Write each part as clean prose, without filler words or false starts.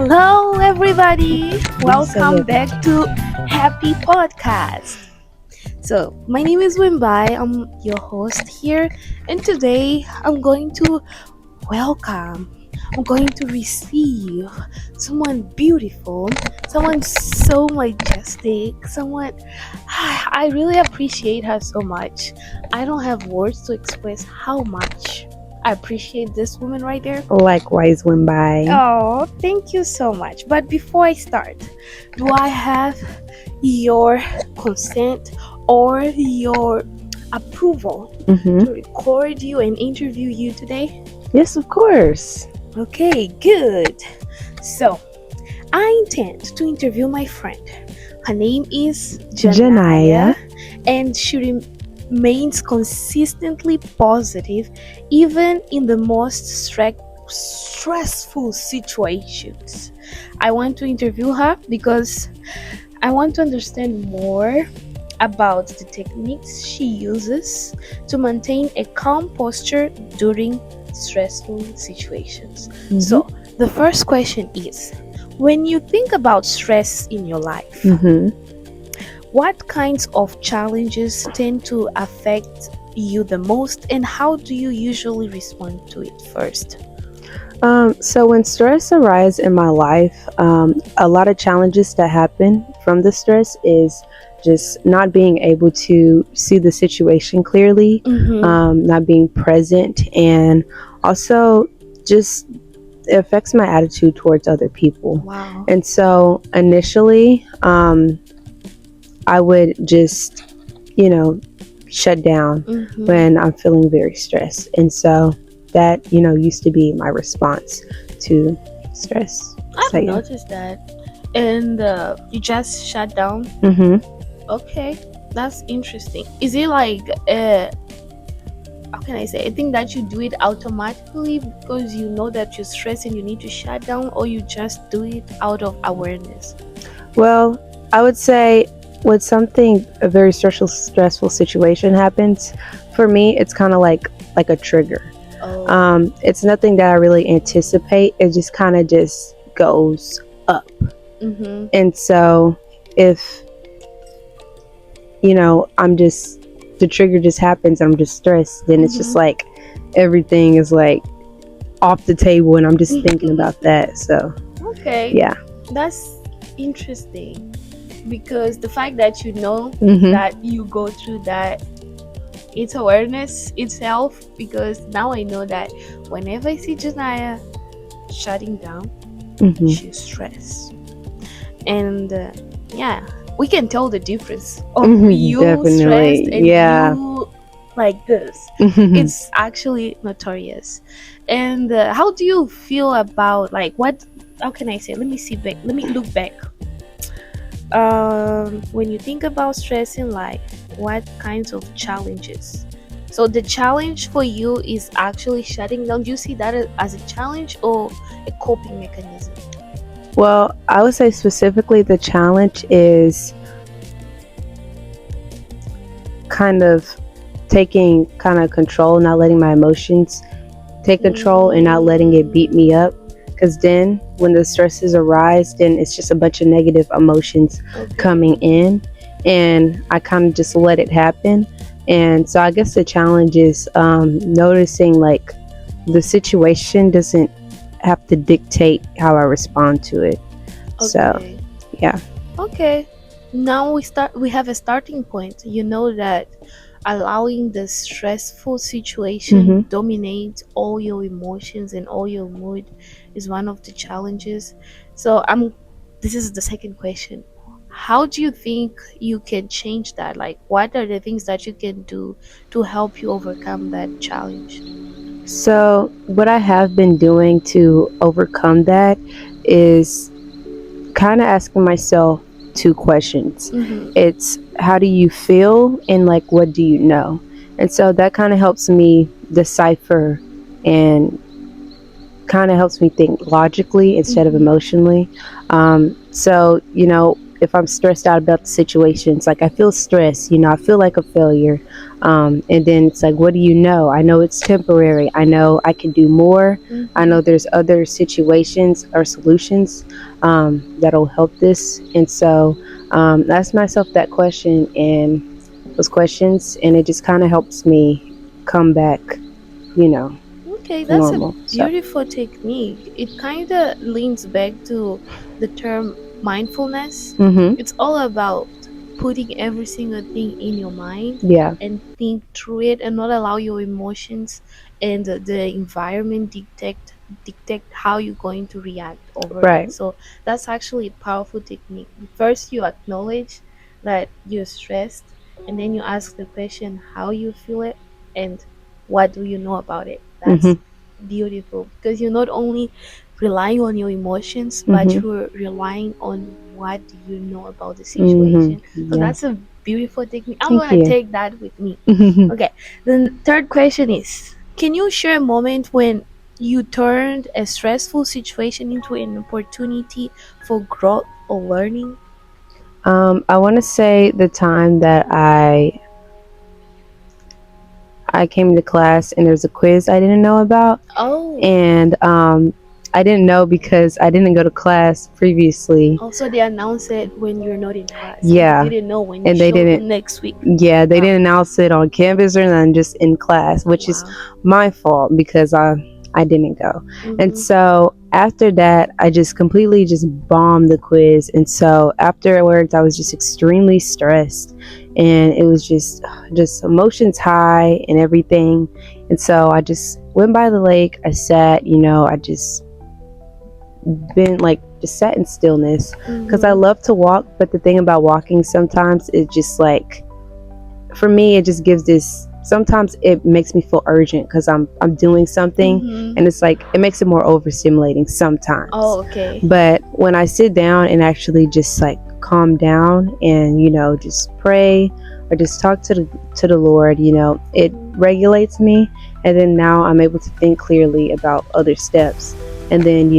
Hello, everybody. You say Welcome it. back to Happy Podcast. My name is Wimbai. I'm your host here, and today welcome, I'm going to receive someone beautiful, someone so majestic, someone I really appreciate her so much. I don't have words to express how much I appreciate this woman right there. Likewise, went by. Oh, thank you so much. But before I start, do I have your consent or your approval to record you and interview you today? Yes, of course. Okay, good. So, I intend to interview my friend. Her name is Janya. Janya, and she remains consistently positive even in the most stressful situations. I want to interview her because I want to understand more about the techniques she uses to maintain a calm posture during stressful situations. Mhm. So, the first question is, when you think about stress in your life, what kinds of challenges tend to affect you the most, and how do you usually respond to it first? So when stress arises in my life, a lot of challenges that happen from the stress is just not being able to see the situation clearly, not being present, and also just it affects my attitude towards other people. Wow. And so initially, I would just, shut down when I'm feeling very stressed. And so that, used to be my response to stress. I've So, yeah. noticed that. And you just shut down? Okay, that's interesting. Is it like, how can I say? I think that you do it automatically because you know that you're stressed and you need to shut down, or you just do it out of awareness? Well, I would say when a very stressful situation happens, for me, it's kind of like a trigger. Oh. It's nothing that I really anticipate. It just kind of just goes up. And so if, the trigger just happens and I'm just stressed, then it's just like everything is like off the table and I'm just thinking about that. So, Okay. yeah. That's interesting because the fact that you know Mhm. that you go through that, it's awareness itself, because now I know that whenever I see Janaya shutting down, she's stressed. And yeah, we can tell the difference of you Definitely, stressed and yeah. you like this. It's actually notorious. And how do you feel about, like, what, how can I say, let me look back. When you think about stress in life, what kinds of challenges? So the challenge for you is actually shutting down. Do you see that as a challenge or a coping mechanism? Well, I would say specifically the challenge is kind of taking kind of control, not letting my emotions take control and not letting it beat me up. Because then when the stresses arise, then it's just a bunch of negative emotions coming in, and I kind of just let it happen. And so I guess the challenge is noticing like the situation doesn't have to dictate how I respond to it. So, yeah. Okay. Now we have a starting point. You know that allowing the stressful situation dominate all your emotions and all your mood is one of the challenges. So this is the second question. How do you think you can change that? Like, what are the things that you can do to help you overcome that challenge? So, what I have been doing to overcome that is kind of asking myself two questions. It's how do you feel and like what do you know? And so that kind of helps me decipher and kind of helps me think logically instead of emotionally. So, if I'm stressed out about the situations, like I feel stressed, I feel like a failure. And then it's like, what do you know? I know it's temporary. I know I can do more. I know there's other situations or solutions that'll help this. And so I ask myself that question and those questions, and it just kind of helps me come back, Okay, to that's a normal. So, beautiful technique. It kind of leans back to the term mindfulness. mm-hmm. It's all about putting every single thing in your mind Yeah, and think through it and not allow your emotions and the environment dictate how you're going to react over it. right. So that's actually a powerful technique. First you acknowledge that you're stressed, and then you ask the question how you feel it and what do you know about it. That's Mm-hmm. beautiful because you're not only relying on your emotions, but Mm-hmm. you're relying on what do you know about the situation. Mm-hmm. So Yeah. that's a beautiful technique. I'm Thank gonna you. take that with me. Okay, the third question is, can you share a moment when you turned a stressful situation into an opportunity for growth or learning? I want to say the time that I came to class and there's a quiz I didn't know about, Oh, and I didn't know because I didn't go to class previously. also they announce it when you're not in class and you Yeah, didn't know when you and they show didn't. next week. Yeah, they Wow. didn't announce it on campus or nothing, just in class, which is Wow. my fault because I didn't go. And Mm-hmm. so after that, I just completely just bombed the quiz. And so afterwards, I was just extremely stressed, and it was just emotions high and everything. And so I just went by the lake. I sat, I just been like just sat in stillness because I Mm-hmm. love to walk. But the thing about walking sometimes is just like, for me, it just gives this, sometimes it makes me feel urgent because I'm doing something, Mm-hmm. and it's like it makes it more overstimulating sometimes. Oh, okay. But when I sit down and actually just like calm down and just pray or just talk to the Lord, it Mm-hmm. regulates me, and then now I'm able to think clearly about other steps, and then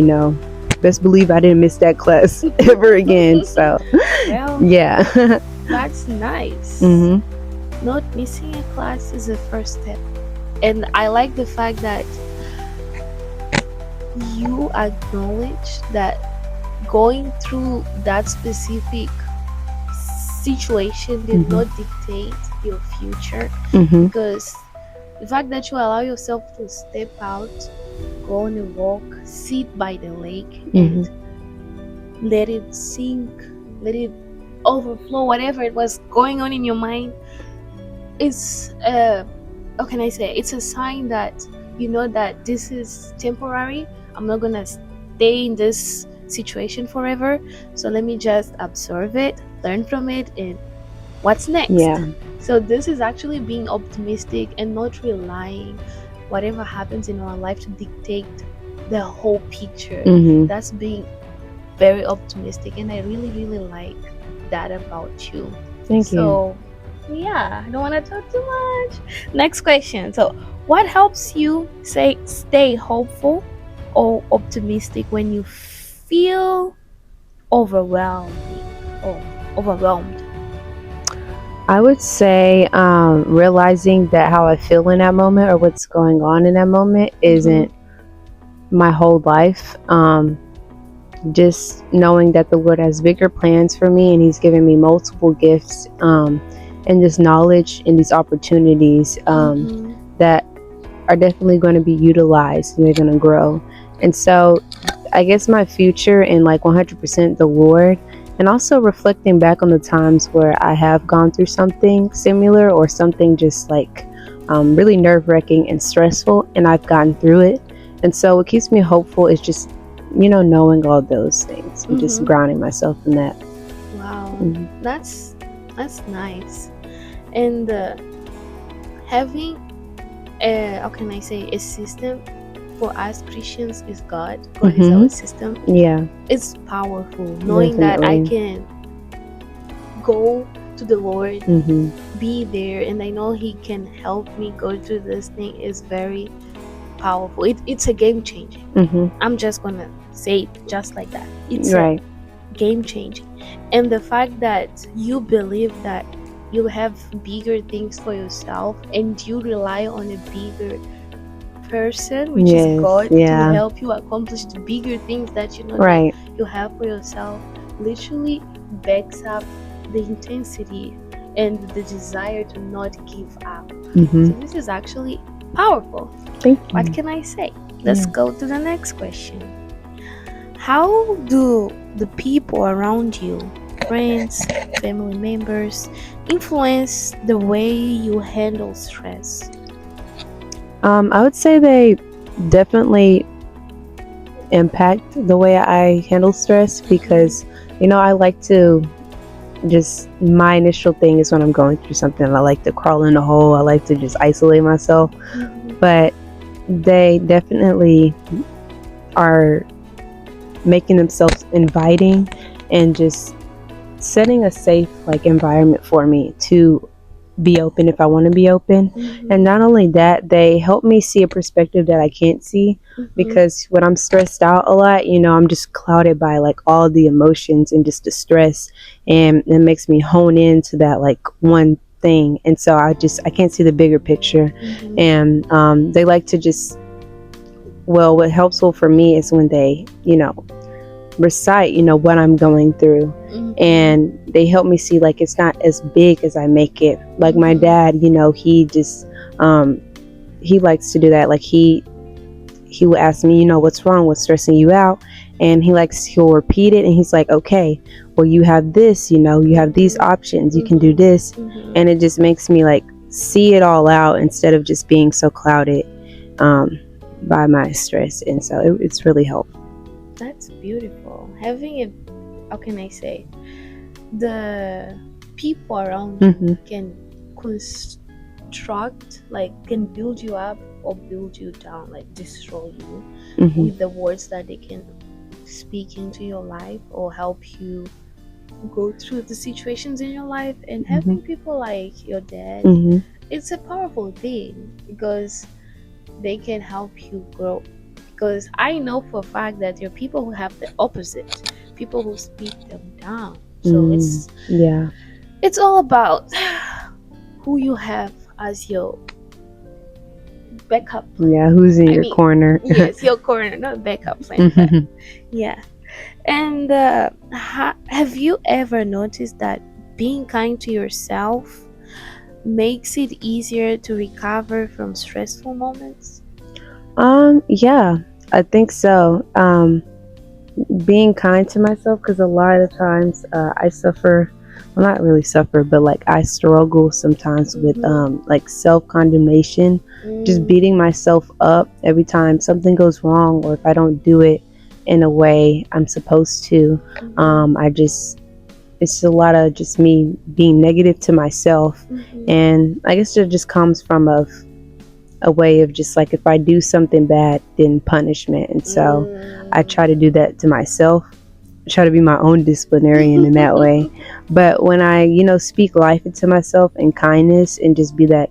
best believe I didn't miss that class ever again. So Well, yeah. that's nice. Mhm. Not missing a class is the first step. And I like the fact that you acknowledge that going through that specific situation did Mhm. not dictate your future, Mhm. because the fact that you allow yourself to step out, go on a walk, sit by the lake, Mhm. and let it sink, let it overflow, whatever it was going on in your mind, is how can I say, it's a sign that you know that this is temporary. I'm not gonna stay in this situation forever, so let me just observe it, learn from it, and what's next. Yeah. So this is actually being optimistic and not relying whatever happens in our life to dictate the whole picture. Mhm. That's being very optimistic, and I really really like that about you. Thank you. So yeah, I don't want to talk too much. Next question. So what helps you stay hopeful or optimistic when you feel overwhelming or overwhelmed? I would say realizing that how I feel in that moment or what's going on in that moment Mm-hmm. isn't my whole life. Just knowing that the Lord has bigger plans for me, and He's given me multiple gifts, and this knowledge and these opportunities Mm-hmm. that are definitely going to be utilized, and they're going to grow. And so I guess my future in like 100% the Lord, and also reflecting back on the times where I have gone through something similar or something just like really nerve wracking and stressful, and I've gotten through it. And so what keeps me hopeful is just, knowing all those things and just Mm-hmm. grounding myself in that. Wow, Mm-hmm. that's nice. And having a, how can I say, a system for us Christians is God. God is our Mm-hmm. system. Yeah, It's powerful knowing that I definitely. can go to the Lord, Mm-hmm. be there, and I know He can help me go through this thing is very powerful. It's a game changing. Mm-hmm. I'm just gonna say it just like that. It's a Right. game changing. And the fact that you believe that you have bigger things for yourself and you rely on a bigger person, which is Yes, God, to yeah, help you accomplish the bigger things that you know right. that you have for yourself, literally backs up the intensity and the desire to not give up. So this is actually powerful. Thank What you. can I say? Let's Yeah. go to the next question. How do the people around you, friends, family members, influence the way you handle stress? I would say they definitely impact the way I handle stress because, I like to just, my initial thing is when I'm going through something, I like to crawl in a hole. I like to just isolate myself. But they definitely are making themselves inviting and just setting a safe environment for me to be open if I want to be open. And not only that, they help me see a perspective that I can't see because when I'm stressed out a lot, I'm just clouded by all the emotions and just the stress, and it makes me hone into that one thing, and so I can't see the bigger picture. And they like to just, well, what helps for me is when they recite what I'm going through, and they help me see it's not as big as I make it. Like my dad, he just he likes to do that. He will ask me, what's wrong, what's stressing you out, and he'll repeat it, and he's like, okay, well, you have this, you have these options, you can do this. And it just makes me see it all out instead of just being so clouded by my stress. And so it's really helped. That's beautiful. Having a, how can I say, the people around you can construct, can build you up or build you down, destroy you with the words that they can speak into your life or help you go through the situations in your life. And having people like your dad, it's a powerful thing because they can help you grow. Because I know for a fact that there are people who have the opposite, people who speak them down. So it's all about who you have as your backup plan. Yeah, who's in your corner? Yes, your corner, not backup plan. But yeah. And have you ever noticed that being kind to yourself makes it easier to recover from stressful moments? Yeah, I think so. Being kind to myself, because a lot of times I suffer, well, not really suffer, but I struggle sometimes with self condemnation, just beating myself up every time something goes wrong, or if I don't do it in a way I'm supposed to. It's a lot of just me being negative to myself, and I guess it just comes from a way of just if I do something bad, then punishment. And so I try to do that to myself. I try to be my own disciplinarian in that way. But when I, speak life into myself and kindness and just be that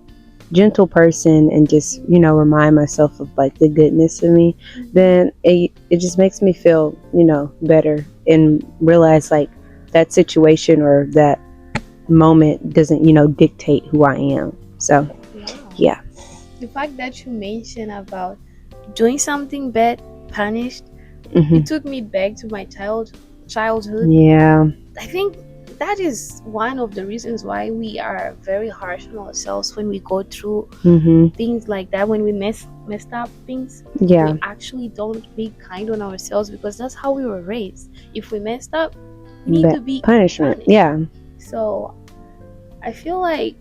gentle person and just, remind myself of the goodness of me, then it just makes me feel, better and realize that situation or that moment doesn't, dictate who I am. So, yeah. The fact that you mentioned about doing something bad, punished, it took me back to my childhood. Yeah. I think that is one of the reasons why we are very harsh on ourselves when we go through things like that. When we messed up things, we actually don't be kind on ourselves because that's how we were raised. If we messed up, we need to be punishment. punished. Yeah. So I feel like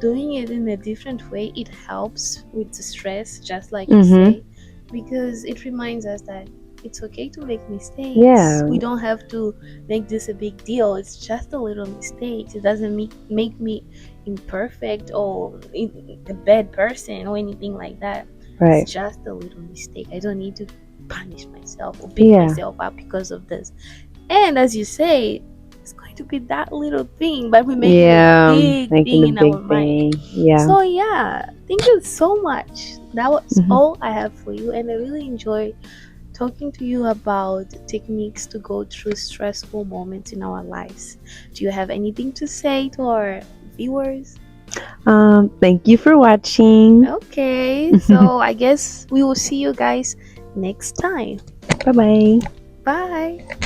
doing it in a different way, it helps with the stress, just like you say, because it reminds us that it's okay to make mistakes. Yeah. We don't have to make this a big deal. It's just a little mistake. It doesn't make me imperfect or a bad person or anything like that. Right. It's just a little mistake. I don't need to punish myself or beat myself up because of this. And as you say, it's going to be that little thing, but we make it a big thing in our mind. Yeah. So yeah, thank you so much. That was all I have for you, and I really enjoyed talking to you about techniques to go through stressful moments in our lives. Do you have anything to say to our viewers? Thank you for watching. Okay, so I guess we will see you guys next time. Bye bye. Bye.